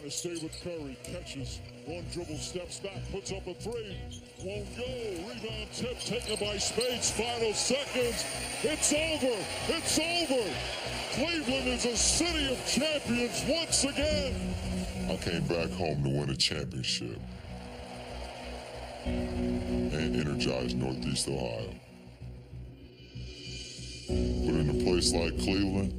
trying to stay with Curry. Catches, one dribble, steps back, puts up a three. Won't go. Rebound tip taken by Spades. Final seconds. It's over. It's over. Cleveland is a city of champions once again. I came back home to win a championship and energize Northeast Ohio. But in a place like Cleveland,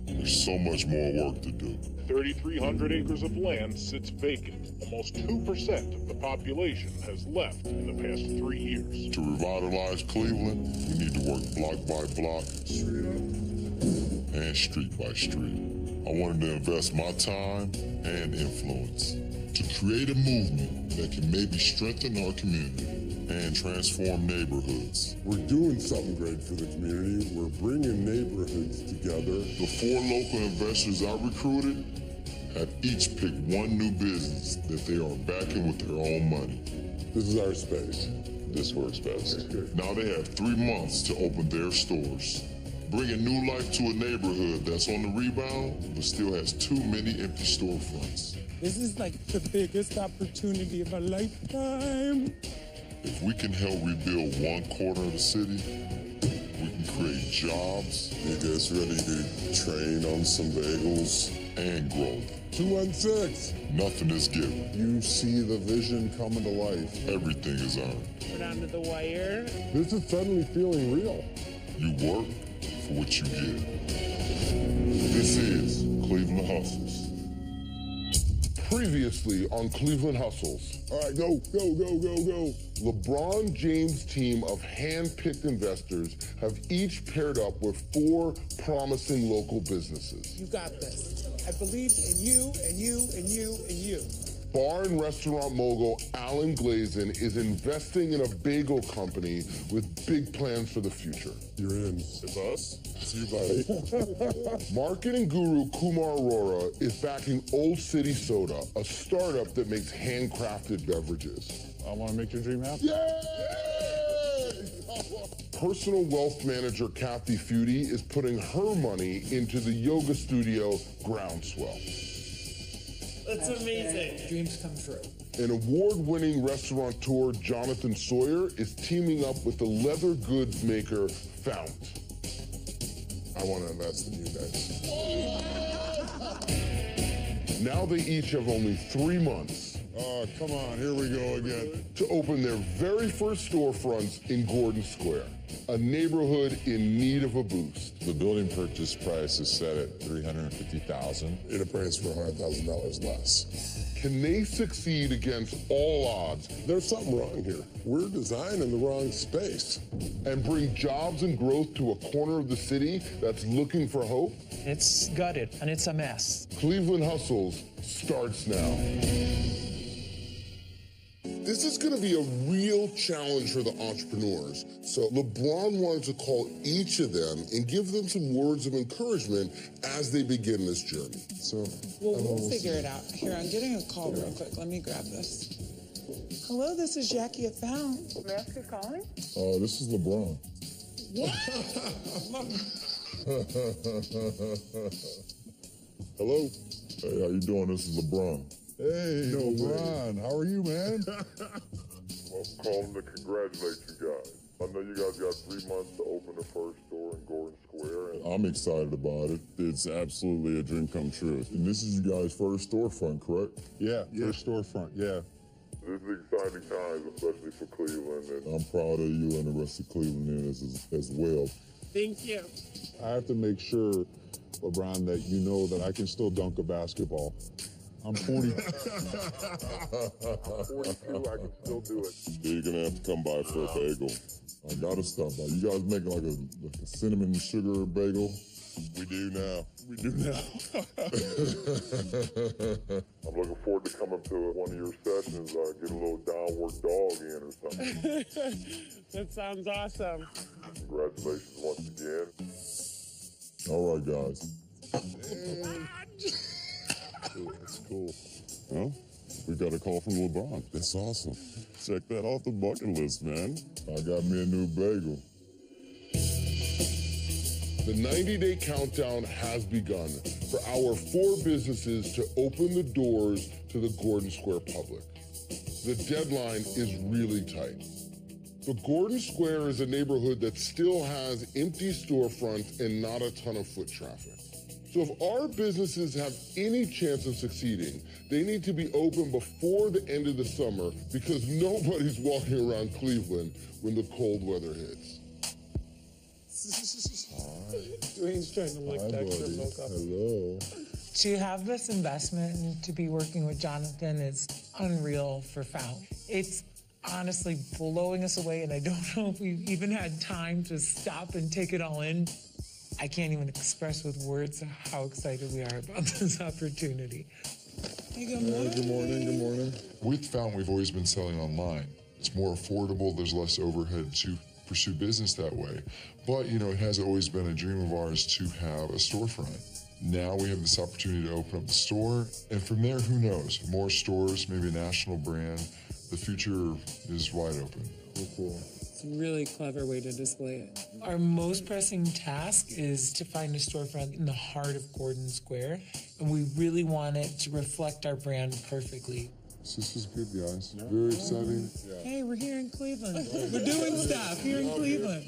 there's so much more work to do. 3,300 acres of land sits vacant. Almost 2% of the population has left in the past 3 years. To revitalize Cleveland, we need to work block by block, and street by street. I wanted to invest my time and influence to create a movement that can maybe strengthen our community and transform neighborhoods. We're doing something great for the community. We're bringing neighborhoods together. The 4 local investors I recruited have each picked one new business that they are backing with their own money. This is our space. This works best. Now they have 3 months to open their stores, bringing new life to a neighborhood that's on the rebound but still has too many empty storefronts. This is like the biggest opportunity of a lifetime. If we can help rebuild one corner of the city, we can create jobs. You guys ready to train on some bagels? And growth. 216. Nothing is given. You see the vision coming to life. Everything is earned. We're down to the wire. This is suddenly feeling real. You work for what you get. This is Cleveland Hustles. Previously on Cleveland Hustles. All right, go. LeBron James' team of hand-picked investors have each paired up with 4 promising local businesses. You got this. I believe in you, and you, and you, and you. Bar and restaurant mogul Alan Glazin is investing in a bagel company with big plans for the future. You're in. It's us. It's you, buddy. Marketing guru Kumar Arora is backing Old City Soda, a startup that makes handcrafted beverages. I want to make your dream happen. Yay! Personal wealth manager Kathy Feudy is putting her money into the yoga studio Groundswell. That's amazing. Dreams come true. An award-winning restaurateur, Jonathan Sawyer, is teaming up with the leather goods maker Fount. I want to invest in you guys. Now they each have only 3 months. Oh, come on, here we go again. To open their very first storefronts in Gordon Square, a neighborhood in need of a boost. The building purchase price is set at $350,000. It appraised for $100,000 less. Can they succeed against all odds? There's something wrong here. We're designing the wrong space. And bring jobs and growth to a corner of the city that's looking for hope? It's gutted, and it's a mess. Cleveland Hustles starts now. This is going to be a real challenge for the entrepreneurs. So LeBron wanted to call each of them and give them some words of encouragement as they begin this journey. So, we'll figure it out. Here, I'm getting a call real quick. Let me grab this. Hello, this is Jackie at Fount. May I ask who's calling? This is LeBron. Hello? Hey, how you doing? This is LeBron. Hey, LeBron, how are you, man? I'm calling to congratulate you guys. I know you guys got 3 months to open the first store in Gordon Square. And I'm excited about it. It's absolutely a dream come true. And this is you guys' first storefront, correct? Yeah, first storefront, yeah. This is exciting times, especially for Cleveland. And I'm proud of you and the rest of Cleveland as well. Thank you. I have to make sure, LeBron, that you know that I can still dunk a basketball. I'm 40. I'm 42, I can still do it. You're gonna have to come by for a bagel. I gotta stop by. You guys making like a cinnamon sugar bagel? We do now. I'm looking forward to coming to one of your sessions. Get a little downward dog in or something. That sounds awesome. Congratulations once again. All right, guys. That's cool. Well, we got a call from LeBron. That's awesome. Check that off the bucket list, man. I got me a new bagel. The 90-day countdown has begun for our 4 businesses to open the doors to the Gordon Square public. The deadline is really tight. The Gordon Square is a neighborhood that still has empty storefronts and not a ton of foot traffic. So if our businesses have any chance of succeeding, they need to be open before the end of the summer because nobody's walking around Cleveland when the cold weather hits. Dwayne's trying to lick Dexter Boca. Hello. To have this investment and to be working with Jonathan is unreal for Fountain. It's honestly blowing us away, and I don't know if we've even had time to stop and take it all in. I can't even express with words how excited we are about this opportunity. Hey, good morning. Good morning, good morning. With Fountain, we've always been selling online. It's more affordable, there's less overhead to pursue business that way. But, you know, it has always been a dream of ours to have a storefront. Now we have this opportunity to open up the store, and from there, who knows? More stores, maybe a national brand. The future is wide open. Cool. It's a really clever way to display it. Our most pressing task is to find a storefront in the heart of Gordon Square, and we really want it to reflect our brand perfectly. This is good, guys. Very exciting. Hey, we're here in Cleveland. We're doing stuff here in Cleveland.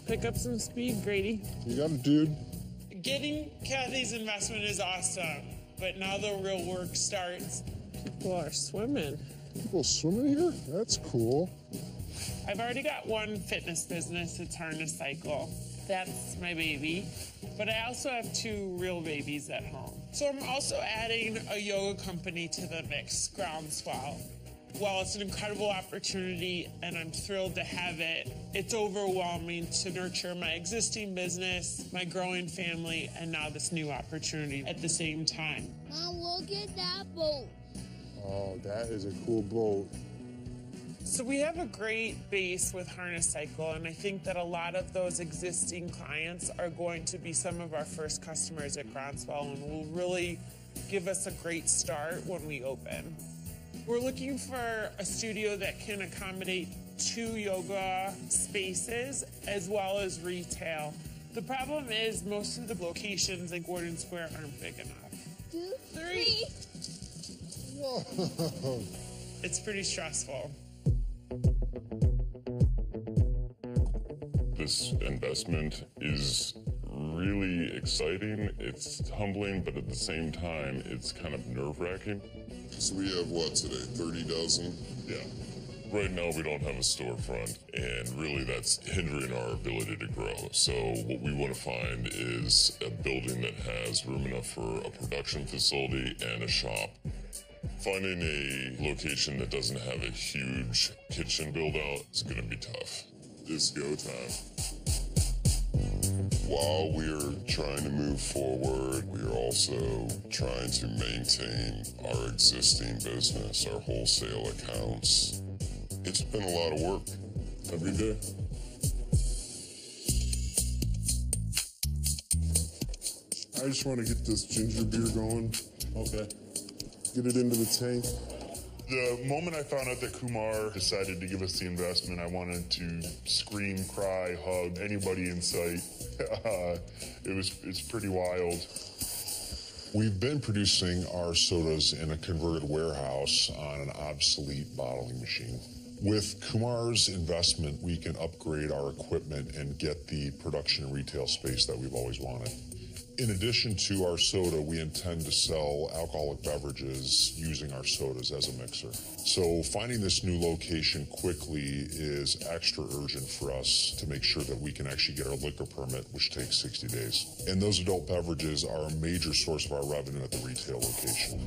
Pick up some speed, Grady. You got it, dude. Getting Kathy's investment is awesome, but now the real work starts. People are swimming. People swimming here? That's cool. I've already got one fitness business, it's Harness Cycle. That's my baby. But I also have 2 real babies at home. So I'm also adding a yoga company to the mix, Groundswell. While it's an incredible opportunity and I'm thrilled to have it, it's overwhelming to nurture my existing business, my growing family, and now this new opportunity at the same time. Mom, look at that boat. Oh, that is a cool boat. So we have a great base with Harness Cycle, and I think that a lot of those existing clients are going to be some of our first customers at Groundswell and will really give us a great start when we open. We're looking for a studio that can accommodate 2 yoga spaces as well as retail. The problem is most of the locations in Gordon Square aren't big enough. 2, 3. Whoa. It's pretty stressful. This investment is really exciting. It's humbling, but at the same time, it's kind of nerve-wracking. So we have what today, 30 dozen? Yeah. Right now, we don't have a storefront, and really that's hindering our ability to grow. So what we want to find is a building that has room enough for a production facility and a shop. Finding a location that doesn't have a huge kitchen build-out is going to be tough. It's go time. While we're trying to move forward, we're also trying to maintain our existing business, our wholesale accounts. It's been a lot of work every day. I just want to get this ginger beer going. Okay. Get it into the tank. The moment I found out that Kumar decided to give us the investment, I wanted to scream, cry, hug anybody in sight. It's pretty wild. We've been producing our sodas in a converted warehouse on an obsolete bottling machine. With Kumar's investment, we can upgrade our equipment and get the production and retail space that we've always wanted. In addition to our soda, we intend to sell alcoholic beverages using our sodas as a mixer. So finding this new location quickly is extra urgent for us to make sure that we can actually get our liquor permit, which takes 60 days. And those adult beverages are a major source of our revenue at the retail location.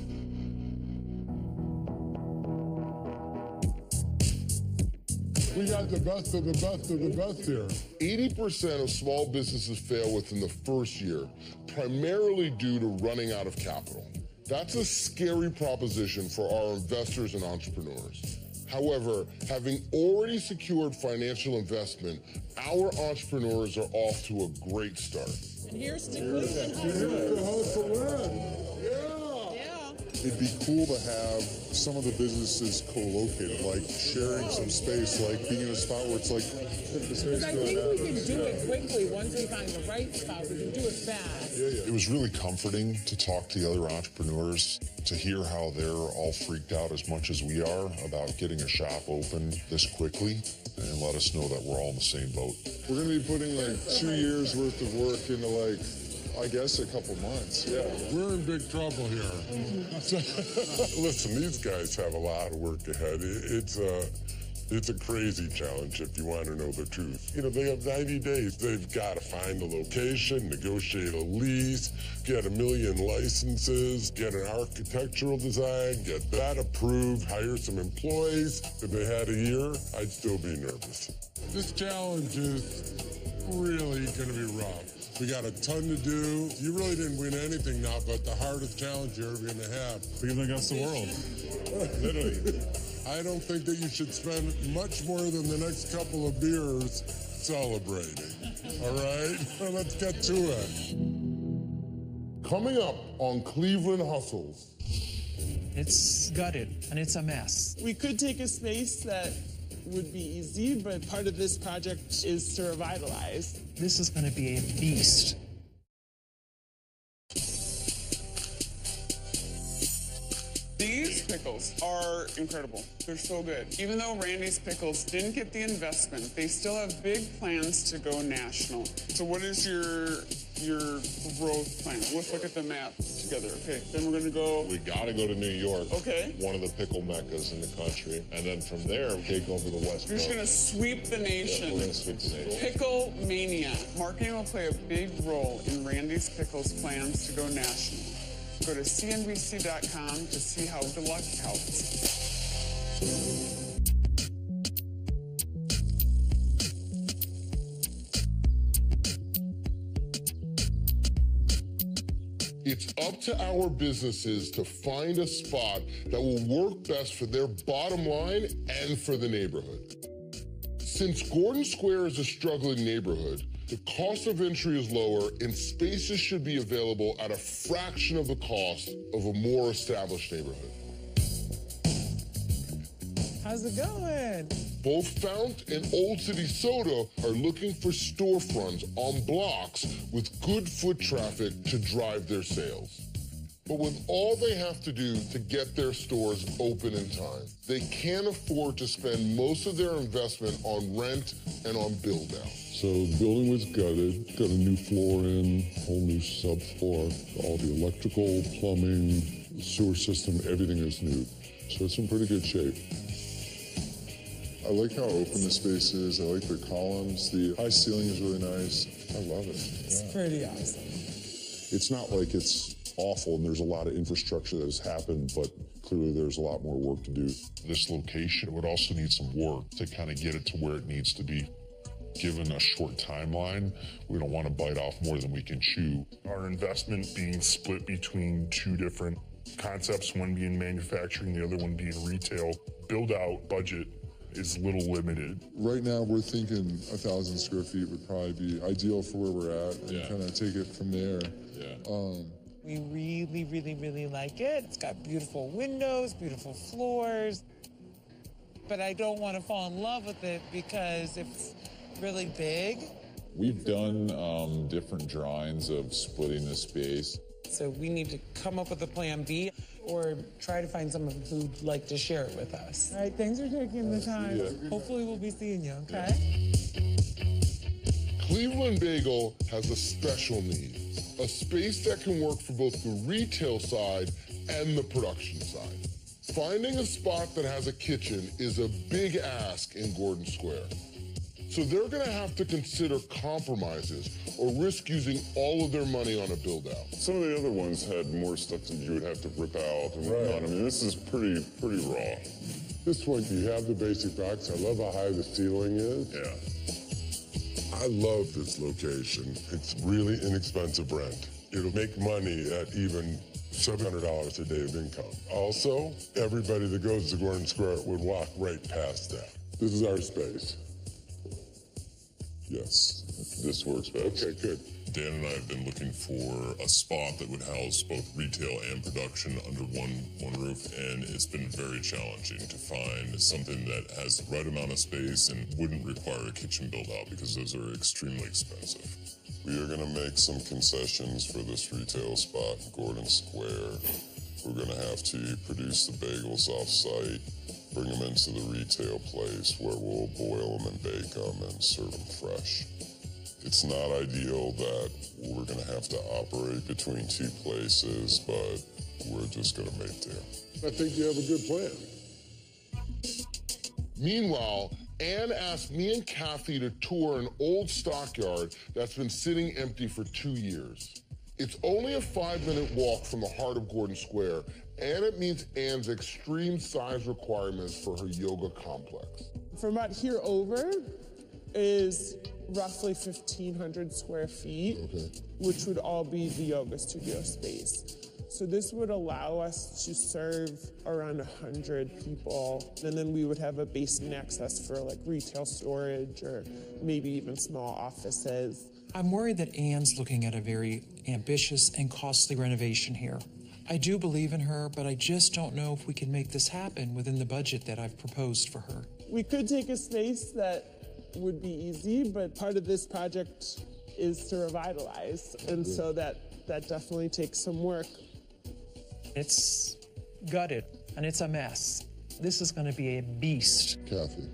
We got the best of the best of the best here. 80% of small businesses fail within the first year, primarily due to running out of capital. That's a scary proposition for our investors and entrepreneurs. However, having already secured financial investment, our entrepreneurs are off to a great start. And here's to Cleveland. Here's the host for win. Yeah. It'd be cool to have some of the businesses co-located, like sharing some space, like being in a spot where it's like the space. I think we can do it quickly once we find the right spot. We can do it fast. It was really comforting to talk to the other entrepreneurs, to hear how they're all freaked out as much as we are about getting a shop open this quickly, and let us know that we're all in the same boat. We're going to be putting like 2 years worth of work into like, I guess, a couple months. Yeah, we're in big trouble here. Listen, these guys have a lot of work ahead. It's a crazy challenge if you want to know the truth. You know, they have 90 days. They've got to find a location, negotiate a lease, get 1 million licenses, get an architectural design, get that approved, hire some employees. If they had a year, I'd still be nervous. This challenge is really going to be rough. We got a ton to do. You really didn't win anything now, but the hardest challenge you're ever going to have. Being against the world. Literally. I don't think that you should spend much more than the next couple of beers celebrating. All right? Well, let's get to it. Coming up on Cleveland Hustles. It's gutted, and it's a mess. We could take a space that would be easy, but part of this project is to revitalize. This is going to be a beast. These pickles are incredible. They're so good. Even though Randy's Pickles didn't get the investment, they still have big plans to go national. So what is your growth plan? Let's look at the map together. Okay, then we're gonna go. We got to go to New York. Okay. One of the pickle meccas in the country. And then from there, take over the West You're just gonna sweep the nation. We're gonna sweep the nation. Pickle mania. Marketing will play a big role in Randy's Pickles' plans to go national. Go to cnbc.com to see how the luck helps. It's up to our businesses to find a spot that will work best for their bottom line and for the neighborhood. Since Gordon Square is a struggling neighborhood, the cost of entry is lower and spaces should be available at a fraction of the cost of a more established neighborhood. How's it going? Both Fount and Old City Soda are looking for storefronts on blocks with good foot traffic to drive their sales. But with all they have to do to get their stores open in time, they can't afford to spend most of their investment on rent and on build-out. So the building was gutted, got a new floor in, whole new subfloor, all the electrical, plumbing, sewer system, everything is new. So it's in pretty good shape. I like how open the space is. I like the columns. The high ceiling is really nice. I love it. It's pretty awesome. It's not like it's awful and there's a lot of infrastructure that has happened, but clearly there's a lot more work to do. This location would also need some work to kind of get it to where it needs to be. Given a short timeline, we don't want to bite off more than we can chew. Our investment being split between two different concepts, one being manufacturing, the other one being retail. Build-out budget is a little limited. Right now, we're thinking 1,000 square feet would probably be ideal for where we're at and kind of take it from there. We really, really, really like it. It's got beautiful windows, beautiful floors. But I don't want to fall in love with it because it's really big. We've done different drawings of splitting the space. So we need to come up with a plan B or try to find someone who'd like to share it with us. All right, thanks for taking the time. Hopefully we'll be seeing you, okay? Cleveland Bagel has a special need, a space that can work for both the retail side and the production side. Finding a spot that has a kitchen is a big ask in Gordon Square. So they're gonna have to consider compromises or risk using all of their money on a build-out. Some of the other ones had more stuff that you would have to rip out and whatnot. I mean, this is pretty raw. This one, you have the basic box. I love how high the ceiling is. Yeah. I love this location. It's really inexpensive rent. It'll make money at even $700 a day of income. Also, everybody that goes to Gordon Square would walk right past that. This is our space. Yes, this works best. Okay, good. Dan and I have been looking for a spot that would house both retail and production under one roof, and it's been very challenging to find something that has the right amount of space and wouldn't require a kitchen build-out because those are extremely expensive. We are going to make some concessions for this retail spot in Gordon Square. We're going to have to produce the bagels off-site, bring them into the retail place where we'll boil them and bake them and serve them fresh. It's not ideal that we're going to have to operate between two places, but we're just going to make do. I think you have a good plan. Meanwhile, Ann asked me and Kathy to tour an old stockyard that's been sitting empty for 2 years. It's only a 5-minute walk from the heart of Gordon Square, and it meets Ann's extreme size requirements for her yoga complex. From about here over is roughly 1,500 square feet, which would all be the yoga studio space. So this would allow us to serve around 100 people, and then we would have a basement access for like retail storage or maybe even small offices. I'm worried that Ann's looking at a very ambitious and costly renovation here. I do believe in her, but I just don't know if we can make this happen within the budget that I've proposed for her. We could take a space that would be easy, but part of this project is to revitalize, and so that definitely takes some work. It's gutted, and it's a mess. This is going to be a beast. Kathy,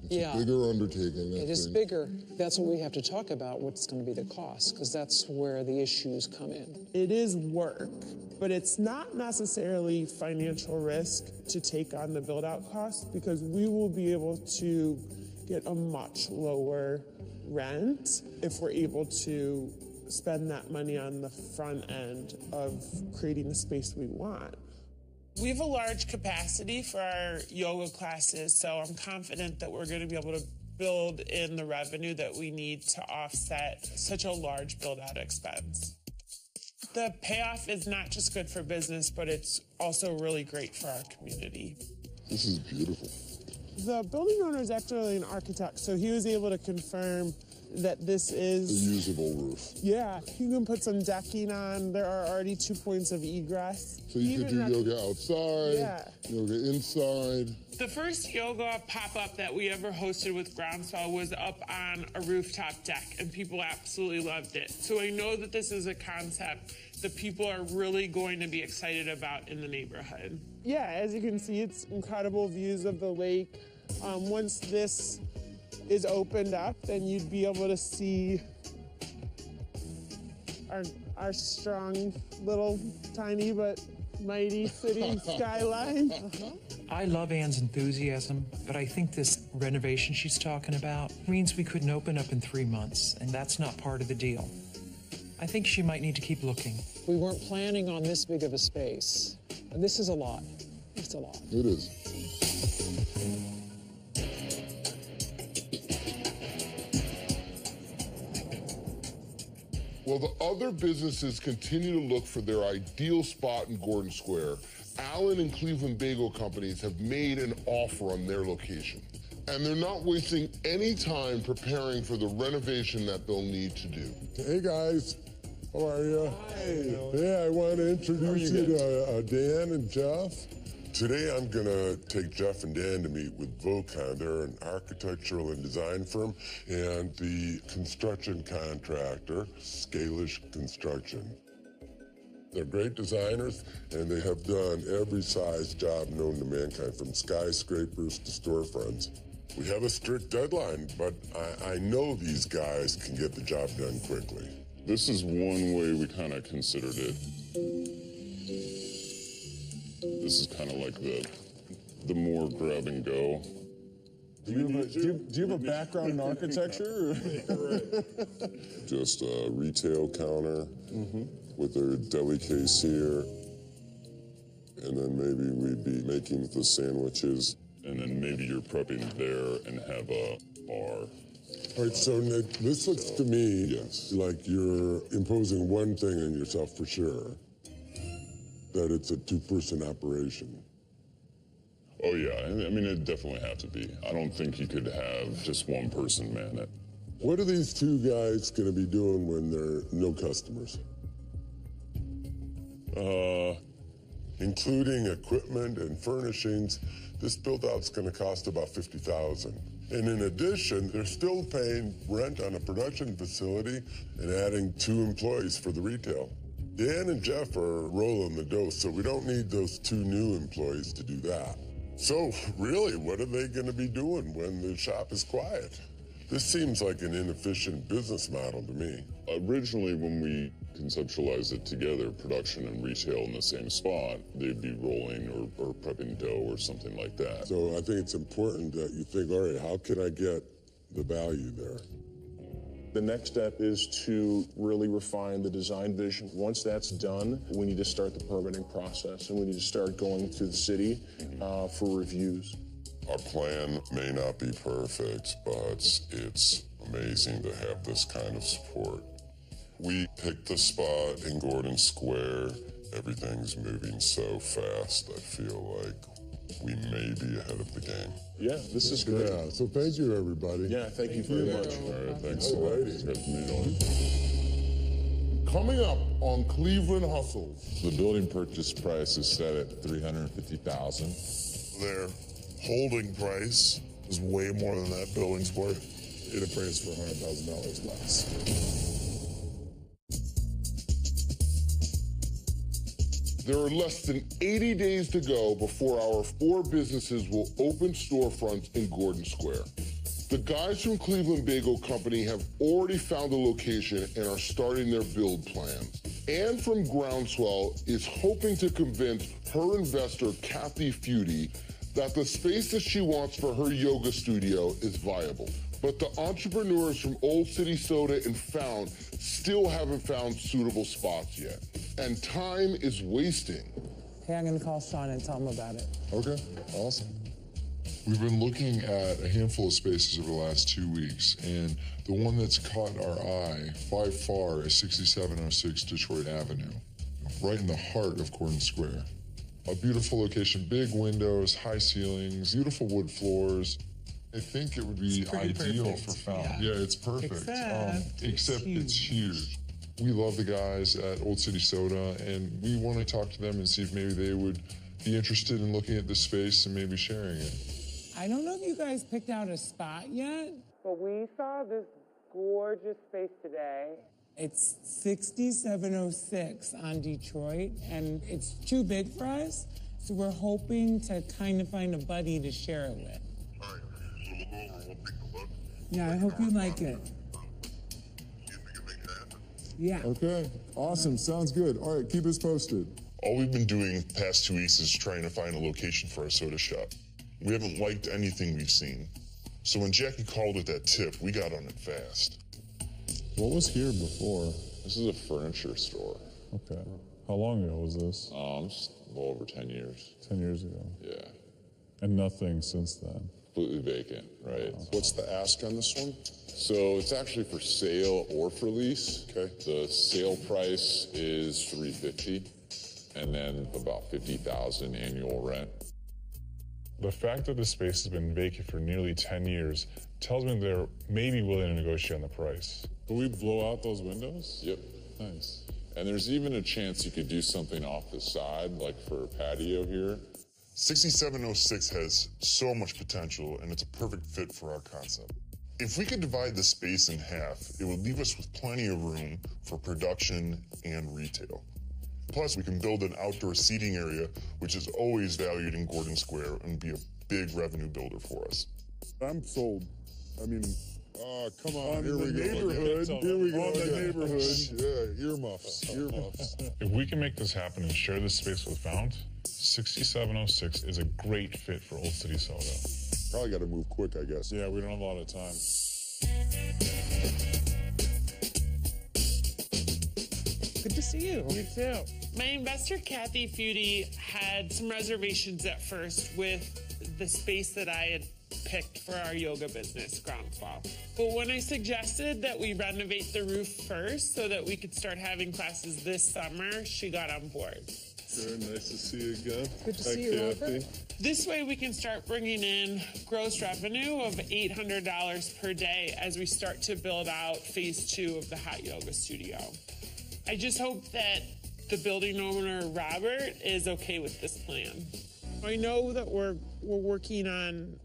it's Yeah. a bigger undertaking. It is bigger. That's what we have to talk about, what's going to be the cost, because that's where the issues come in. It is work, but it's not necessarily financial risk to take on the build-out cost because we will be able to get a much lower rent if we're able to spend that money on the front end of creating the space we want. We have a large capacity for our yoga classes, so I'm confident that we're going to be able to build in the revenue that we need to offset such a large build-out expense. The payoff is not just good for business, but it's also really great for our community. This is beautiful. The building owner is actually an architect, so he was able to confirm that this is a usable roof. Yeah, you can put some decking on. There are already 2 points of egress. So you could do yoga outside, yoga inside. The first yoga pop-up that we ever hosted with Groundswell was up on a rooftop deck, and people absolutely loved it. So I know that this is a concept that people are really going to be excited about in the neighborhood. Yeah, as you can see, it's incredible views of the lake. Once this is opened up, then you'd be able to see our strong little tiny but mighty city skyline. I love Ann's enthusiasm, but I think this renovation she's talking about means we couldn't open up in 3 months, and that's not part of the deal. I think she might need to keep looking. We weren't planning on this big of a space. This is a lot. It's a lot. It is. While the other businesses continue to look for their ideal spot in Gordon Square, Allen and Cleveland Bagel Companies have made an offer on their location. And they're not wasting any time preparing for the renovation that they'll need to do. Hey guys, how are you? Hi. Yeah, I want to introduce you to Dan and Jeff. Today I'm gonna take Jeff and Dan to meet with Vocon. They're an architectural and design firm, and the construction contractor, Scalish Construction. They're great designers, and they have done every size job known to mankind, from skyscrapers to storefronts. We have a strict deadline, but I know these guys can get the job done quickly. This is one way we kind of considered it. This is kind of like the more grab and go. Do you have a background in architecture? Just a retail counter with their deli case here. And then maybe we'd be making the sandwiches. And then maybe you're prepping there and have a bar. All right, so Nick, this looks to me like you're imposing one thing on yourself for sure. That it's a two-person operation. Oh yeah, I mean it'd definitely have to be. I don't think you could have just one person man it. What are these two guys going to be doing when there are no customers? Including equipment and furnishings, this build-out's going to cost about $50,000. And in addition, they're still paying rent on a production facility and adding 2 employees for the retail. Dan and Jeff are rolling the dough, so we don't need those 2 new employees to do that. So really, what are they going to be doing when the shop is quiet? This seems like an inefficient business model to me. Originally, when we conceptualized it together, production and retail in the same spot, they'd be rolling or prepping dough or something like that. So I think it's important that you think, all right, how can I get the value there? The next step is to really refine the design vision. Once that's done, we need to start the permitting process, and we need to start going to the city for reviews. Our plan may not be perfect, but it's amazing to have this kind of support. We picked the spot in Gordon Square. Everything's moving so fast, I feel like we may be ahead of the game. Yeah, this is great. Yeah, so thank you, everybody. Yeah, thank you very much. All right, thanks a lot. It's good to meet you. Coming up on Cleveland Hustles. The building purchase price is set at $350,000. Their holding price is way more than that building's worth. It appraised for $100,000 less. There are less than 80 days to go before our 4 businesses will open storefronts in Gordon Square. The guys from Cleveland Bagel Company have already found a location and are starting their build plans. Ann from Groundswell is hoping to convince her investor, Kathy Feudy, that the space that she wants for her yoga studio is viable. But the entrepreneurs from Old City Soda and Found still haven't found suitable spots yet. And time is wasting. Hey, I'm going to call Sean and tell him about it. Okay, awesome. We've been looking at a handful of spaces over the last 2 weeks, and the one that's caught our eye by far is 6706 Detroit Avenue, right in the heart of Gordon Square. A beautiful location, big windows, high ceilings, beautiful wood floors. I think it would be ideal perfect. for Found. Yeah. Yeah, it's perfect. Except it's huge. We love the guys at Old City Soda, and we want to talk to them and see if maybe they would be interested in looking at this space and maybe sharing it. I don't know if you guys picked out a spot yet, but we saw this gorgeous space today. It's 6706 on Detroit, and it's too big for us, so we're hoping to kind of find a buddy to share it with. All right, so we'll go over, we'll take a look. Yeah, I hope you like it. Yeah. Okay, awesome, sounds good. All right, keep us posted. All we've been doing the past 2 weeks is trying to find a location for our soda shop. We haven't liked anything we've seen. So when Jackie called with that tip, we got on it fast. What was here before? This is a furniture store. Okay. How long ago was this? Just a little over 10 years. 10 years ago. Yeah. And nothing since then. Completely vacant, right? What's the ask on this one? So it's actually for sale or for lease. Okay. The sale price is $350,000, and then about $50,000 annual rent. The fact that the space has been vacant for nearly 10 years tells me they're maybe willing to negotiate on the price. Will we blow out those windows? Yep. Nice. And there's even a chance you could do something off the side, like for a patio here. 6706 has so much potential, and it's a perfect fit for our concept. If we could divide the space in half, it would leave us with plenty of room for production and retail. Plus, we can build an outdoor seating area, which is always valued in Gordon Square, and be a big revenue builder for us. I'm sold. I mean, Come on, here we go. Neighborhood. Here we go. On the again. neighborhood. Yeah, earmuffs. Earmuffs. If we can make this happen and share this space with Found, 6706 is a great fit for Old City Soda. Probably got to move quick, I guess. Yeah, we don't have a lot of time. Good to see you. You too. My investor, Kathy Feudy, had some reservations at first with the space that I had picked for our yoga business, Groundswell. But when I suggested that we renovate the roof first so that we could start having classes this summer, she got on board. Very nice to see you again. Good to Hi, see you, Kathy. Robert. This way we can start bringing in gross revenue of $800 per day as we start to build out phase 2 of the hot yoga studio. I just hope that the building owner, Robert, is okay with this plan. I know that we're working on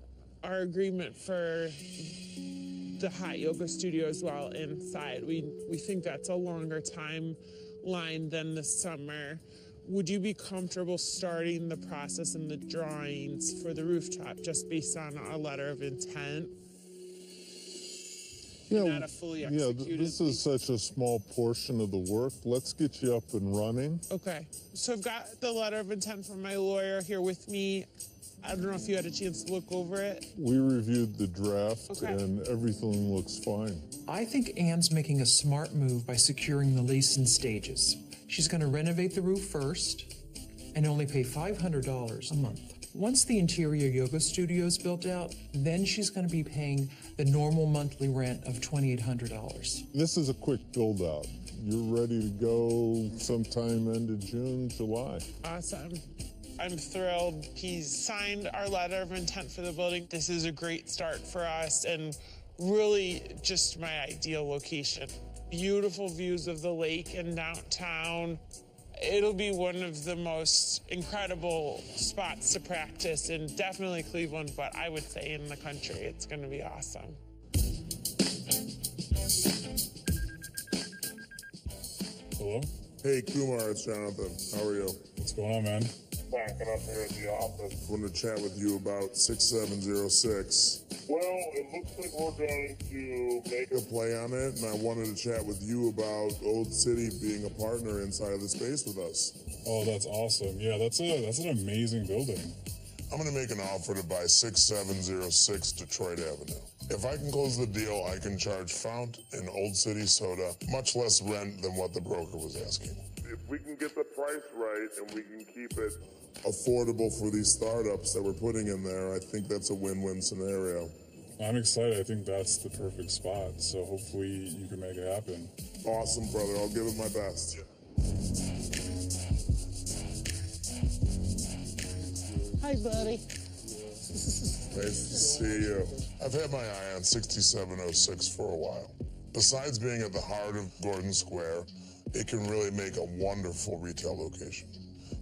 our agreement for the hot yoga studio as well inside. We think that's a longer timeline than the summer. Would you be comfortable starting the process and the drawings for the rooftop just based on a letter of intent? Not a fully executed. This is such a small portion of the work. Let's get you up and running. Okay, so I've got the letter of intent from my lawyer here with me. I don't know if you had a chance to look over it. We reviewed the draft Okay. and everything looks fine. I think Anne's making a smart move by securing the lease in stages. She's going to renovate the roof first and only pay $500 a month. Once the interior yoga studio is built out, then she's going to be paying the normal monthly rent of $2,800. This is a quick build out. You're ready to go sometime end of June, July. Awesome. I'm thrilled. He's signed our letter of intent for the building. This is a great start for us and really just my ideal location. Beautiful views of the lake and downtown. It'll be one of the most incredible spots to practice in definitely Cleveland, but I would say in the country. It's going to be awesome. Hello? Hey, Kumar, it's Jonathan. How are you? What's going on, man? Backing up here at the office. Wanted to chat with you about 6706. Well, it looks like we're going to make a play on it, and I wanted to chat with you about Old City being a partner inside of the space with us. Oh, that's awesome. Yeah, that's an amazing building. I'm going to make an offer to buy 6706 Detroit Avenue. If I can close the deal, I can charge Fount and Old City Soda much less rent than what the broker was asking. If we can get the price right and we can keep it affordable for these startups that we're putting in there, I think that's a win-win scenario. I'm excited. I think that's the perfect spot. So hopefully you can make it happen. Awesome, brother. I'll give it my best. Hi, buddy. Nice to see you. I've had my eye on 6706 for a while. Besides being at the heart of Gordon Square, it can really make a wonderful retail location.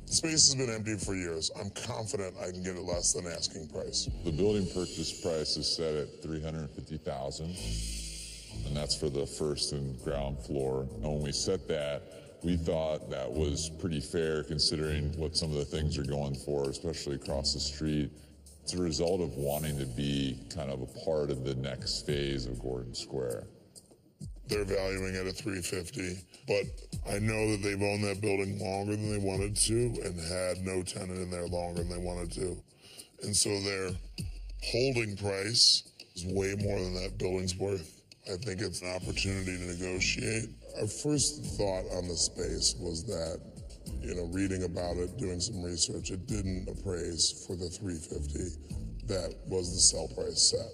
The space has been empty for years. I'm confident I can get it less than asking price. The building purchase price is set at $350,000, and that's for the first and ground floor. And when we set that, we thought that was pretty fair considering what some of the things are going for, especially across the street. It's a result of wanting to be kind of a part of the next phase of Gordon Square. They're valuing it at $350, but I know that they've owned that building longer than they wanted to and had no tenant in there longer than they wanted to. And so their holding price is way more than that building's worth. I think it's an opportunity to negotiate. Our first thought on the space was that, reading about it, doing some research, it didn't appraise for the $350. That was the sell price set.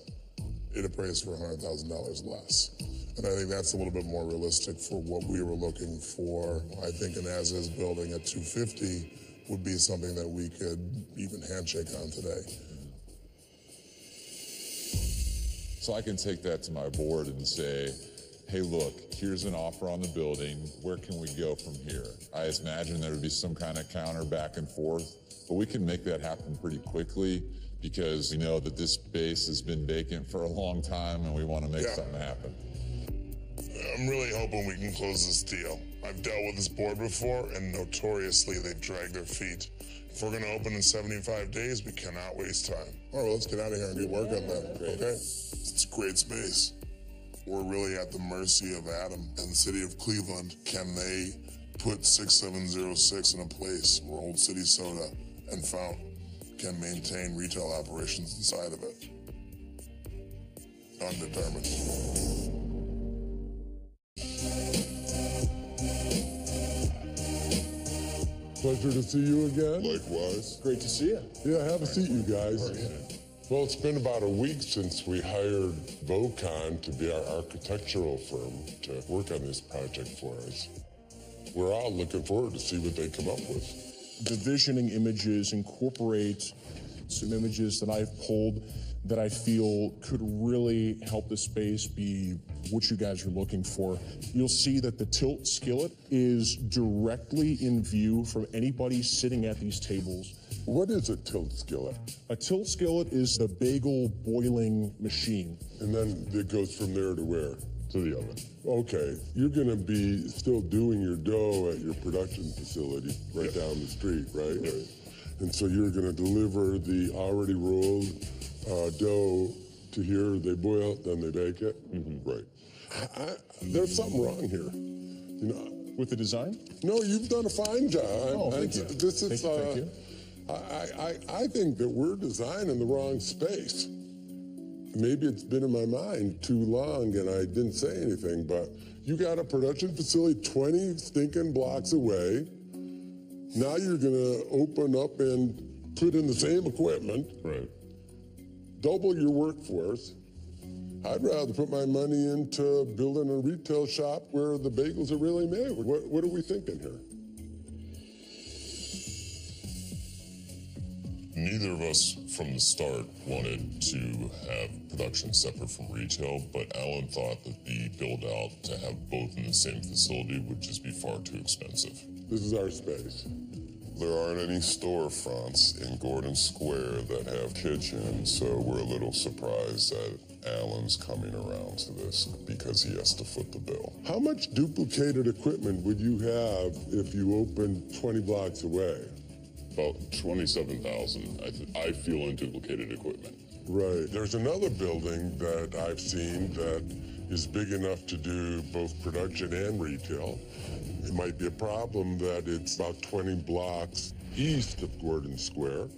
It appraised for $100,000 less. And I think that's a little bit more realistic for what we were looking for. I think an as-is building at $250 would be something that we could even handshake on today. So I can take that to my board and say, hey, look, here's an offer on the building. Where can we go from here? I imagine there would be some kind of counter back and forth, but we can make that happen pretty quickly because we know that this space has been vacant for a long time and we want to make something happen. I'm really hoping we can close this deal. I've dealt with this board before, and notoriously they drag their feet. If we're going to open in 75 days, we cannot waste time. All right, well, let's get out of here and get work on that, okay? It's a great space. We're really at the mercy of Adam and the city of Cleveland. Can they put 6706 in a place where Old City Soda and Fount can maintain retail operations inside of it? Undetermined. Pleasure to see you again. Likewise. Great to see you. Yeah, have a seat, you guys. Well, it's been about a week since we hired Vocon to be our architectural firm to work on this project for us. We're all looking forward to see what they come up with. The visioning images incorporate some images that I've pulled that I feel could really help the space be what you guys are looking for. You'll see that the tilt skillet is directly in view from anybody sitting at these tables. What is a tilt skillet? A tilt skillet is the bagel boiling machine. And then it goes from there to where? To the oven. Okay, you're gonna be still doing your dough at your production facility right down the street, right? Right. And so you're gonna deliver the already rolled dough to here, they boil it, then they bake it? Right. There's something wrong here. You know, with the design? No, you've done a fine job. Thank you. This is, Thank you. I think that we're designing the wrong space. Maybe it's been in my mind too long and I didn't say anything, but you got a production facility 20 stinking blocks away. Now you're gonna open up and put in the same equipment. Right. Double your workforce. I'd rather put my money into building a retail shop where the bagels are really made. What are we thinking here? Neither of us from the start wanted to have production separate from retail, but Alan thought that the build out to have both in the same facility would just be far too expensive. This is our space. There aren't any storefronts in Gordon Square that have kitchens, so we're a little surprised that Alan's coming around to this because he has to foot the bill. How much duplicated equipment would you have if you opened 20 blocks away? About 27,000, I feel, in duplicated equipment. Right. There's another building that I've seen that is big enough to do both production and retail. It might be a problem that it's about 20 blocks east of Gordon Square.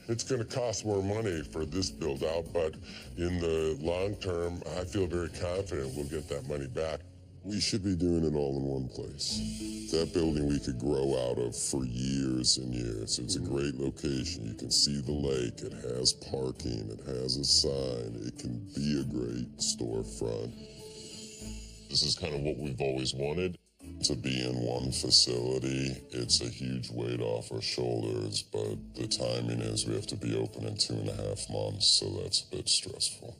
It's going to cost more money for this build out, but in the long term, I feel very confident we'll get that money back. We should be doing it all in one place. That building we could grow out of for years and years. It's a great location. You can see the lake. It has parking. It has a sign. It can be a great storefront. This is kind of what we've always wanted. To be in one facility, it's a huge weight off our shoulders, but the timing is we have to be open in 2.5 months, so that's a bit stressful.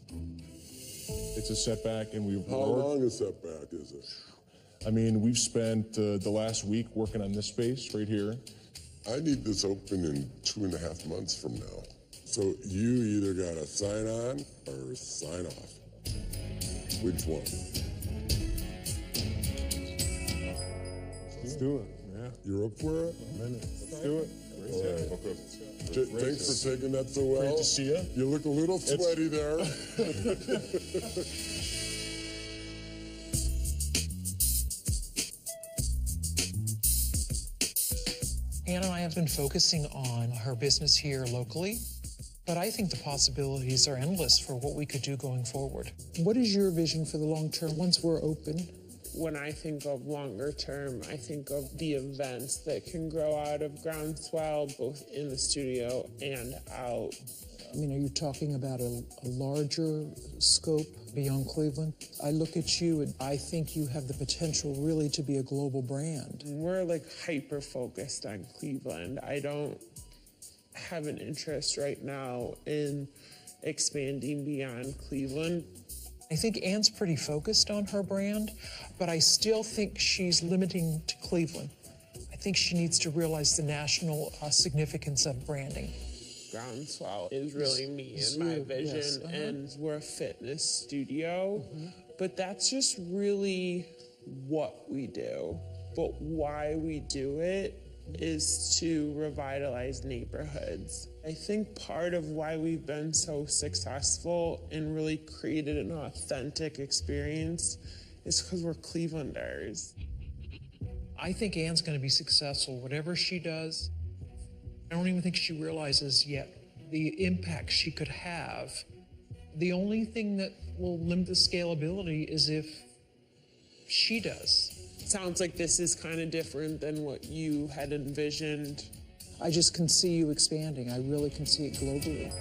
It's a setback, and we've How long a setback is it? I mean, we've spent the last week working on this space right here. I need this open in 2.5 months from now. So you either got to sign on or sign off. Which one? Let's do it. Yeah. You're up for it? Let's do it. Thanks for taking that so well. Great to see you. You look a little sweaty there. Ann and I have been focusing on her business here locally, but I think the possibilities are endless for what we could do going forward. What is your vision for the long term once we're open? When I think of longer term, I think of the events that can grow out of Groundswell, both in the studio and out. I mean, are you talking about a larger scope beyond Cleveland? I look at you and I think you have the potential really to be a global brand. We're like hyper focused on Cleveland. I don't have an interest right now in expanding beyond Cleveland. I think Ann's pretty focused on her brand, but I still think she's limiting to Cleveland. I think she needs to realize the national significance of branding. Groundswell is really me and my vision, and we're a fitness studio, but that's just really what we do. But why we do it is to revitalize neighborhoods. I think part of why we've been so successful and really created an authentic experience is because we're Clevelanders. I think Ann's going to be successful, whatever she does. I don't even think she realizes yet the impact she could have. The only thing that will limit the scalability is if she does. Sounds like this is kind of different than what you had envisioned. I just can see you expanding. I really can see it globally.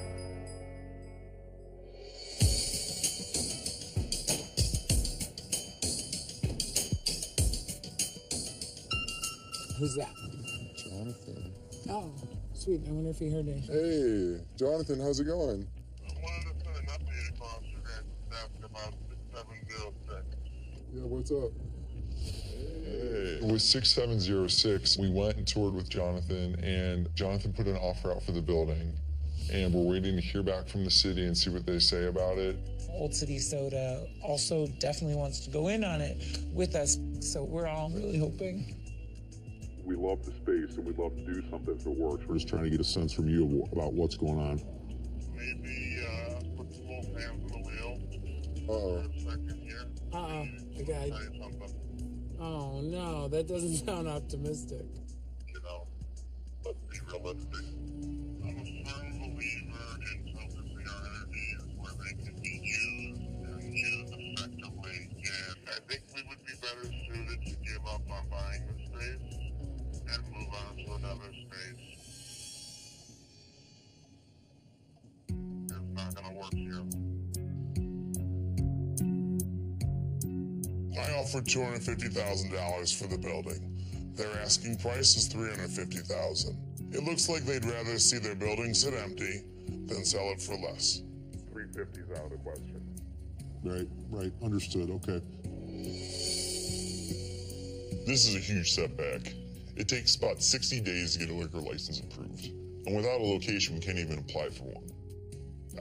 Who's that? Jonathan. Oh, sweet. I wonder if he heard it. Hey, Jonathan, how's it going? I wanted to send an update across your guys' desk about 6706. Yeah, what's up? Hey. With 6706, we went and toured with Jonathan, and Jonathan put an offer out for the building, and we're waiting to hear back from the city and see what they say about it. Old City Soda also definitely wants to go in on it with us, so we're all really hoping. We love the space and we'd love to do something if it works. We're just trying to get a sense from you about what's going on. Maybe put some more hands on the wheel. Uh-oh. For a second here. The guy. Tell you something. Oh no, that doesn't sound optimistic. You know, let's be realistic. I'm a firm believer in focusing our energies where they can be used and used effectively. And I think we would be better suited to give up on buying the space and move on to another space. It's not going to work here. I offered $250,000 for the building. Their asking price is $350,000. It looks like they'd rather see their building sit empty than sell it for less. 350 is out of the question. Right, understood, okay. This is a huge setback. It takes about 60 days to get a liquor license approved. And without a location, we can't even apply for one.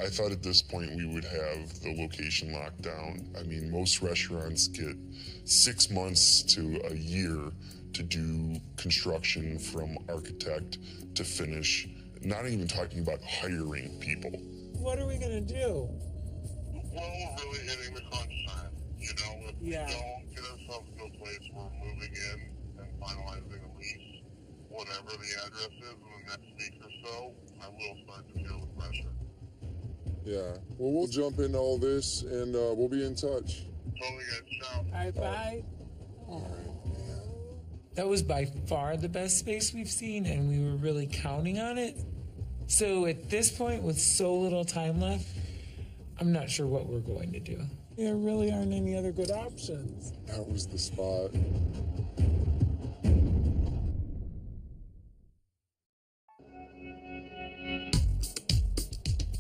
I thought at this point we would have the location locked down. I mean, most restaurants get 6 months to a year to do construction from architect to finish, not even talking about hiring people. What are we gonna do? Well, we're really hitting the crunch time. You know, if we don't get ourselves to a place where we're moving in and finalizing a lease, whatever the address is in the next week or so, I will start to feel the pressure. Yeah. Well, we'll jump into all this and we'll be in touch. Totally good. Ciao. All right, bye. That was by far the best space we've seen, and we were really counting on it. So at this point, with so little time left, I'm not sure what we're going to do. There really aren't any other good options. That was the spot.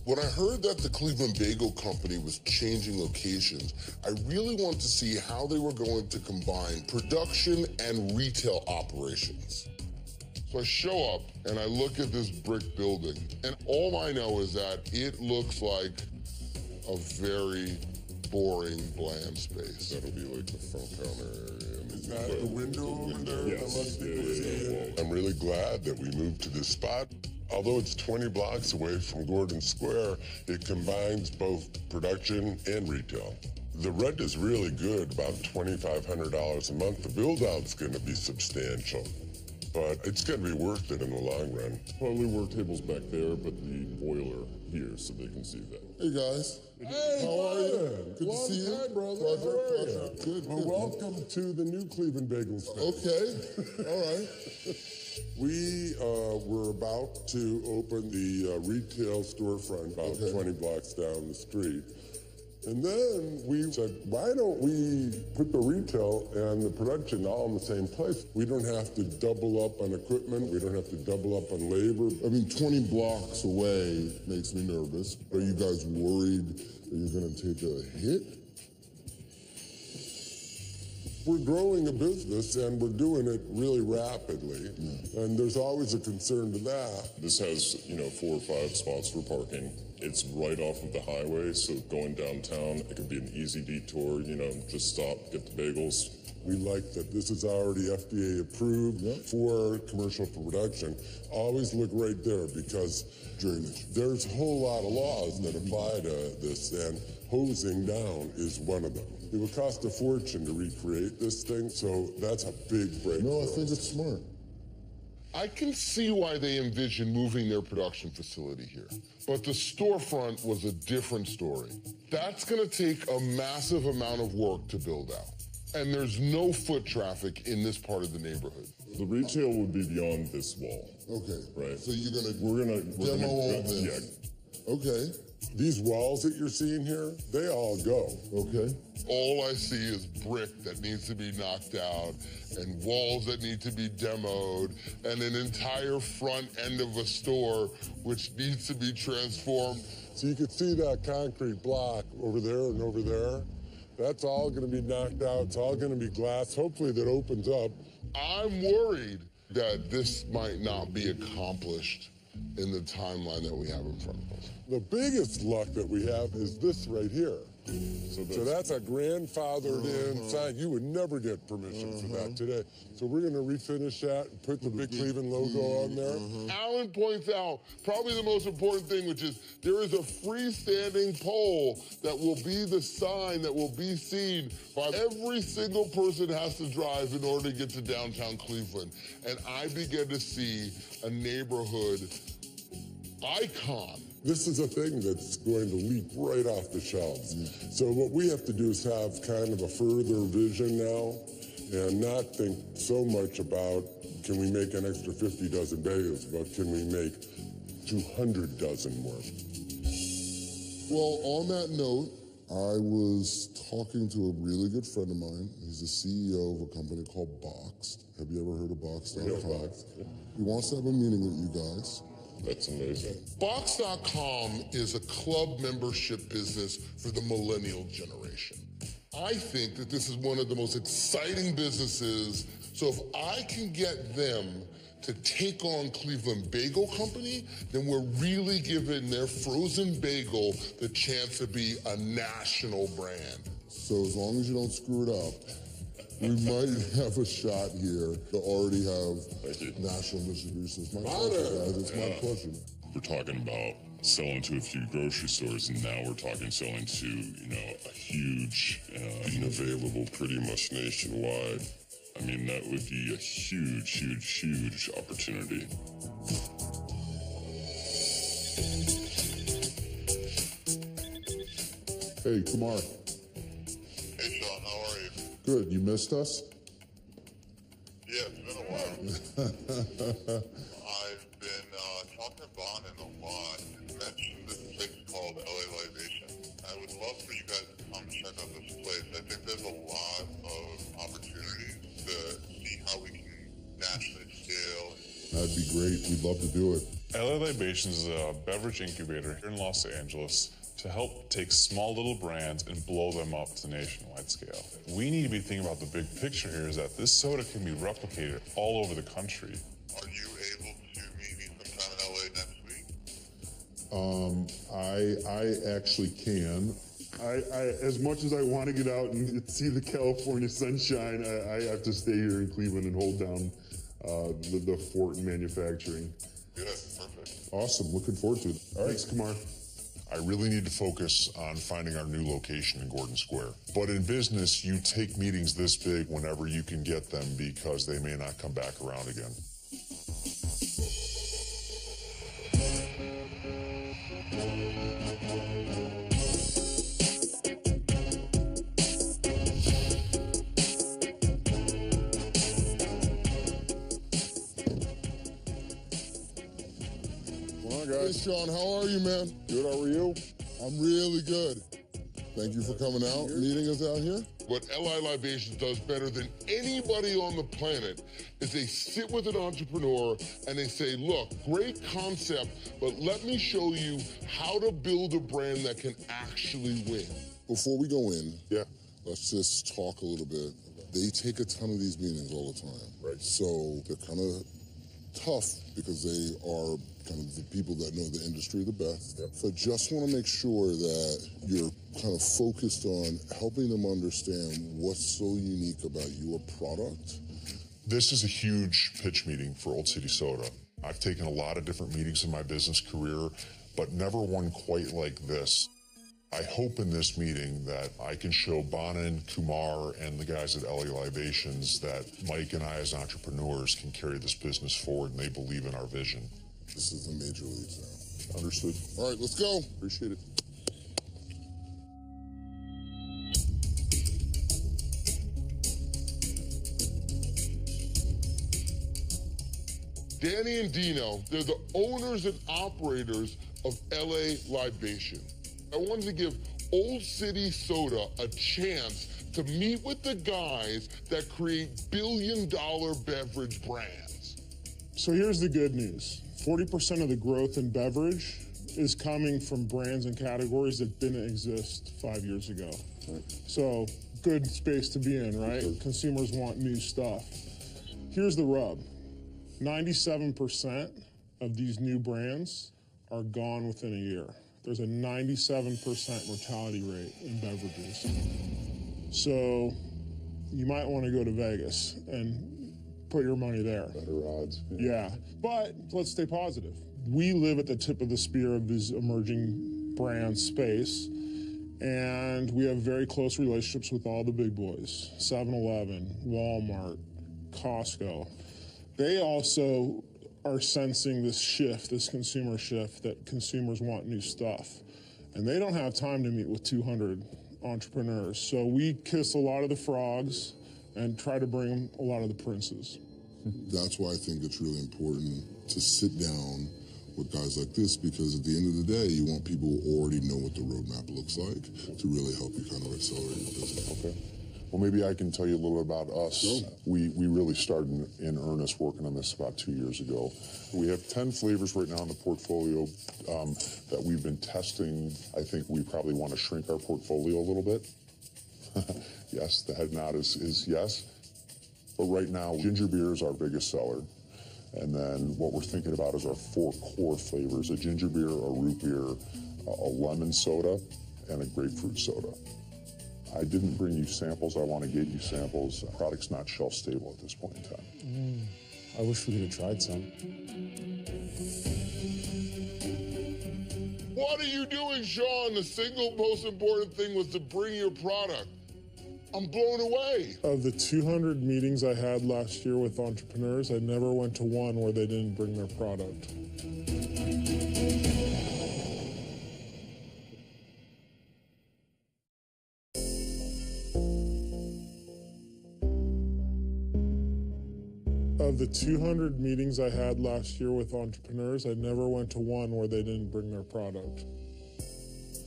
When I heard that the Cleveland Bagel Company was changing locations, I really wanted to see how they were going to combine production and retail operations. So I show up and I look at this brick building, and all I know is that it looks like a very boring, bland space. That'll be like the front counter area. Is that the window over there? Yes. I'm really glad that we moved to this spot. Although it's 20 blocks away from Gordon Square, it combines both production and retail. The rent is really good, about $2,500 a month. The build-out's going to be substantial, but it's going to be worth it in the long run. Probably work tables back there, but the boiler here so they can see that. Hey, guys. Hey, how are you? Good to see you. brother. Pleasure. Good. Well, welcome to the new Cleveland Bagel Space. Okay. All right. We were about to open the retail storefront about 20 blocks down the street. And then we said, why don't we put the retail and the production all in the same place? We don't have to double up on equipment. We don't have to double up on labor. I mean, 20 blocks away makes me nervous. Are you guys worried that you're going to take a hit? We're growing a business and we're doing it really rapidly. And there's always a concern to that. This has, 4 or 5 spots for parking. It's right off of the highway, so going downtown, it could be an easy detour, just stop, get the bagels. We like that this is already FDA approved for commercial production. Always look right there because there's a whole lot of laws that apply to this, and hosing down is one of them. It would cost a fortune to recreate this thing, so that's a big break. No, I think it's smart. I can see why they envision moving their production facility here. But the storefront was a different story. That's going to take a massive amount of work to build out. And there's no foot traffic in this part of the neighborhood. The retail would be beyond this wall. Okay. Right. So we're gonna demo all this. Yeah. Okay. These walls that you're seeing here, they all go, okay? All I see is brick that needs to be knocked out and walls that need to be demoed and an entire front end of a store which needs to be transformed. So you can see that concrete block over there and over there. That's all gonna be knocked out. It's all gonna be glass. Hopefully that opens up. I'm worried that this might not be accomplished in the timeline that we have in front of us. The biggest luck that we have is this right here. So that's a grandfathered in sign. You would never get permission for that today. So we're gonna refinish that and put the big Cleveland logo on there. Alan points out probably the most important thing, which is there is a freestanding pole that will be the sign that will be seen by every single person has to drive in order to get to downtown Cleveland. And I begin to see a neighborhood icon. This is a thing that's going to leap right off the shelves. So what we have to do is have kind of a further vision now and not think so much about can we make an extra 50 dozen bagels, but can we make 200 dozen more? Well, on that note, I was talking to a really good friend of mine. He's the CEO of a company called Boxed. Have you ever heard of Boxed.com? Yeah, Boxed. He wants to have a meeting with you guys. That's amazing. Box.com is a club membership business for the millennial generation. I think that this is one of the most exciting businesses. So if I can get them to take on Cleveland Bagel Company, then we're really giving their frozen bagel the chance to be a national brand. So as long as you don't screw it up, we might have a shot here to already have national distribution. It's my pleasure, guys. It's my pleasure. We're talking about selling to a few grocery stores, and now we're talking selling to, a huge and available pretty much nationwide. I mean, that would be a huge, huge, huge opportunity. Hey, Kumar. Hey, Sean, how are you? Good. You missed us? Yeah, it's been a while. I've been talking to Bonin a lot. You mentioned this place called LA Libation. I would love for you guys to come check out this place. I think there's a lot of opportunities to see how we can nationally scale. That'd be great. We'd love to do it. LA Libations is a beverage incubator here in Los Angeles to help take small little brands and blow them up to nationwide scale. We need to be thinking about the big picture here is that this soda can be replicated all over the country. Are you able to meet me sometime in LA next week? I actually can. I as much as I want to get out and see the California sunshine, I have to stay here in Cleveland and hold down the fort in manufacturing. Good, perfect. Awesome. Looking forward to it. All right. Thanks, Kumar. I really need to focus on finding our new location in Gordon Square. But in business, you take meetings this big whenever you can get them because they may not come back around again. Hey, Sean, how are you, man? Good, how are you? I'm really good. Thank you for coming out, meeting us out here. What LI Libations does better than anybody on the planet is they sit with an entrepreneur and they say, look, great concept, but let me show you how to build a brand that can actually win. Before we go in, let's just talk a little bit. They take a ton of these meetings all the time. Right. So they're kind of tough because they are kind of the people that know the industry the best. So just want to make sure that you're kind of focused on helping them understand what's so unique about your product. This is a huge pitch meeting for Old City Soda. I've taken a lot of different meetings in my business career, but never one quite like this. I hope in this meeting that I can show Bonin, Kumar, and the guys at LA Libations that Mike and I as entrepreneurs can carry this business forward and they believe in our vision. This is the major leagues now. Understood. All right, let's go. Appreciate it. Danny and Dino, they're the owners and operators of LA Libation. I wanted to give Old City Soda a chance to meet with the guys that create billion-dollar beverage brands. So here's the good news. 40% of the growth in beverage is coming from brands and categories that didn't exist 5 years ago. Right. So good space to be in, right? Sure. Consumers want new stuff. Here's the rub. 97% of these new brands are gone within a year. There's a 97% mortality rate in beverages. So you might want to go to Vegas and put your money there. Better odds. Yeah, but let's stay positive. We live at the tip of the spear of this emerging brand space, and we have very close relationships with all the big boys, 7-Eleven, Walmart, Costco. They also are sensing this shift, this consumer shift, that consumers want new stuff. And they don't have time to meet with 200 entrepreneurs. So we kiss a lot of the frogs and try to bring a lot of the princes. That's why I think it's really important to sit down with guys like this, because at the end of the day, you want people who already know what the roadmap looks like to really help you kind of accelerate your business. Okay. Well, maybe I can tell you a little bit about us. Sure. We really started in earnest working on this about 2 years ago. We have 10 flavors right now in the portfolio that we've been testing. I think we probably want to shrink our portfolio a little bit. Yes, the head nod is yes. But right now, ginger beer is our biggest seller. And then what we're thinking about is our 4 core flavors: a ginger beer, a root beer, a lemon soda, and a grapefruit soda. I didn't bring you samples. I want to get you samples. The product's not shelf stable at this point in time. I wish we could have tried some. What are you doing, Sean? The single most important thing was to bring your product. I'm blown away. Of the 200 meetings I had last year with entrepreneurs, I never went to one where they didn't bring their product. Of the 200 meetings I had last year with entrepreneurs, I never went to one where they didn't bring their product.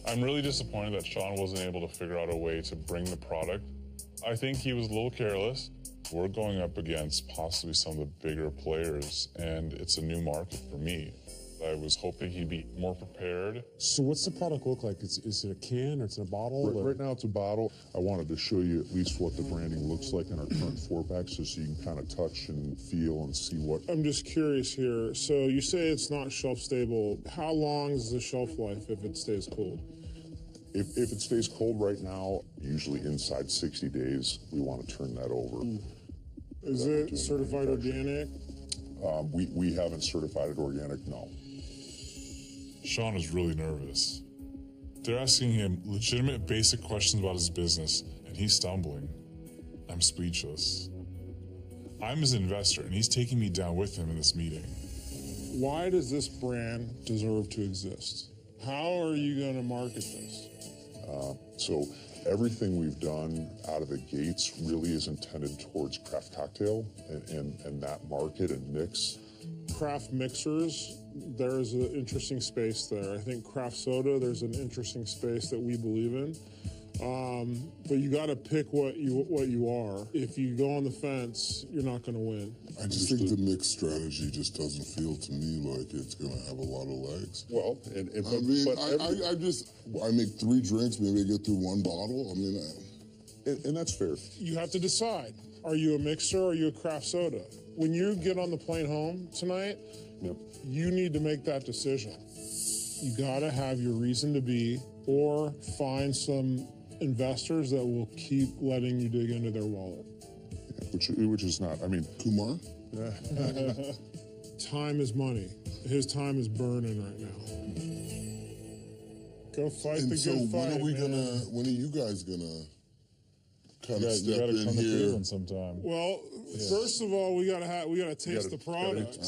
I'm really disappointed that Sean wasn't able to figure out a way to bring the product. I think he was a little careless. We're going up against possibly some of the bigger players, and it's a new market for me. I was hoping he'd be more prepared. So what's the product look like? Is it a can or it's in a bottle? Right now it's a bottle. I wanted to show you at least what the branding looks like in our current 4-pack, so you can kind of touch and feel and see what. I'm just curious here. So you say it's not shelf stable. How long is the shelf life if it stays cold? If it stays cold right now, usually inside 60 days, we want to turn that over. Is it certified organic? We haven't certified it organic, no. Sean is really nervous. They're asking him legitimate basic questions about his business, and he's stumbling. I'm speechless. I'm his investor, and he's taking me down with him in this meeting. Why does this brand deserve to exist? How are you going to market this? So everything we've done out of the gates really is intended towards craft cocktail and that market and mix. Craft mixers, there's an interesting space there. I think craft soda, there's an interesting space that we believe in. But you got to pick what you are. If you go on the fence, you're not going to win. I just think the mixed strategy just doesn't feel to me like it's going to have a lot of legs. Well, I make 3 drinks, maybe I get through 1 bottle. I mean, and that's fair. You have to decide. Are you a mixer or are you a craft soda? When you get on the plane home tonight, you need to make that decision. You got to have your reason to be, or find some investors that will keep letting you dig into their wallet. Which is not, I mean, Kumar? Time is money. His time is burning right now. Go fight the good fight, when are you guys gonna kind of You step gotta in come to here? Cleveland sometime. Well, first of all, we gotta taste the product.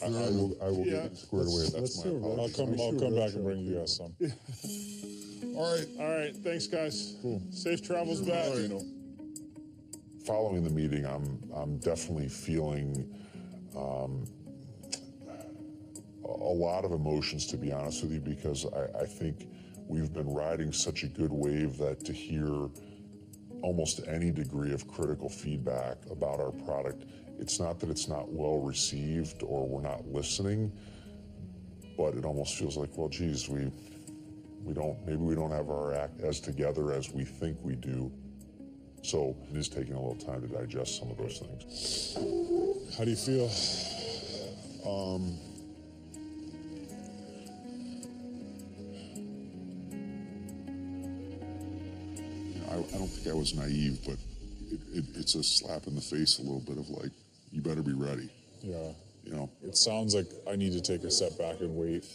I will get it squared away. That's my apology. I'll come back and bring you guys some. All right. Thanks, guys. Cool. Safe travels back. Following the meeting, I'm definitely feeling a lot of emotions, to be honest with you, because I think We've been riding such a good wave that to hear almost any degree of critical feedback about our product, it's not that it's not well received or we're not listening, but it almost feels like, well, geez, maybe we don't have our act as together as we think we do. So it is taking a little time to digest some of those things. How do you feel? I don't think I was naive, but it's a slap in the face a little bit of like, you better be ready. Yeah. You know? It sounds like I need to take a step back and wait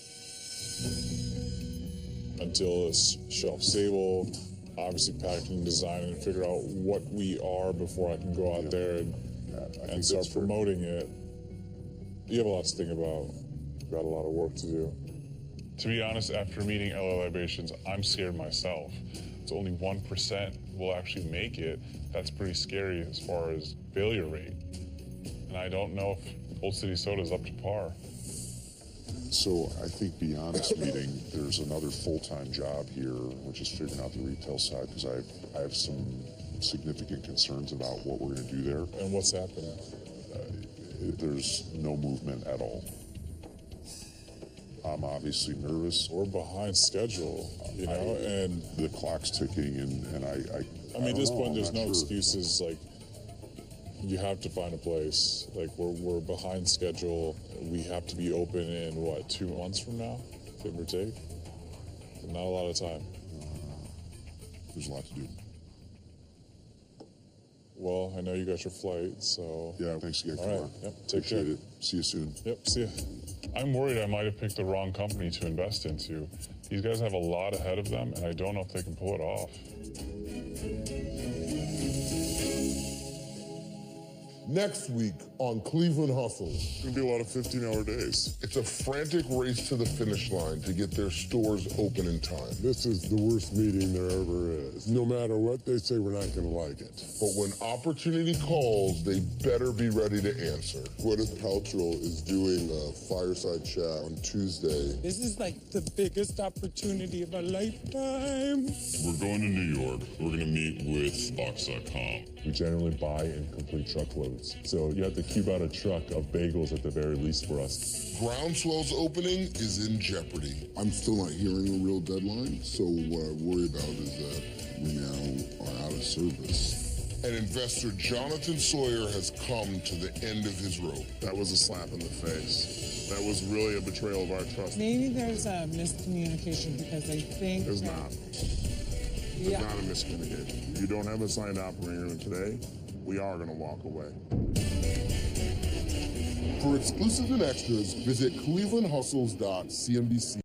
until it's shelf stable, obviously packaging design, and figure out what we are before I can go out there and start promoting it. You have a lot to think about. You've got a lot of work to do. To be honest, after meeting LA Libations, I'm scared myself. It's only 1% will actually make it. That's pretty scary as far as failure rate. And I don't know if Old City Soda is up to par. So I think beyond this meeting, there's another full-time job here, which is figuring out the retail side, because I have some significant concerns about what we're going to do there. And what's happening? There's no movement at all. I'm obviously nervous. We're behind schedule, you know, and the clock's ticking, and I mean, at this point, there's no excuses. Like, you have to find a place. Like, we're behind schedule. We have to be open in, what, 2 months from now, give or take? Not a lot of time. There's a lot to do. Well, I know you got your flight, so... Yeah, thanks again, All right, yep, take Appreciate care. it. See you soon. Yep, see ya. I'm worried I might have picked the wrong company to invest into. These guys have a lot ahead of them, and I don't know if they can pull it off. Next week on Cleveland Hustle. It's going to be a lot of 15-hour days. It's a frantic race to the finish line to get their stores open in time. This is the worst meeting there ever is. No matter what they say, we're not going to like it. But when opportunity calls, they better be ready to answer. Gwyneth Paltrow is doing a fireside chat on Tuesday. This is like the biggest opportunity of a lifetime. We're going to New York. We're going to meet with Box.com. We generally buy in complete truckloads. So you have to cube out a truck of bagels at the very least for us. Groundswell's opening is in jeopardy. I'm still not hearing a real deadline, so what I worry about is that we now are out of service. And investor Jonathan Sawyer has come to the end of his rope. That was a slap in the face. That was really a betrayal of our trust. Maybe there's a miscommunication because I think There's not. There's not a miscommunication. You don't have a signed operating agreement today. We are going to walk away. For exclusives and extras, visit clevelandhustles.cnbc.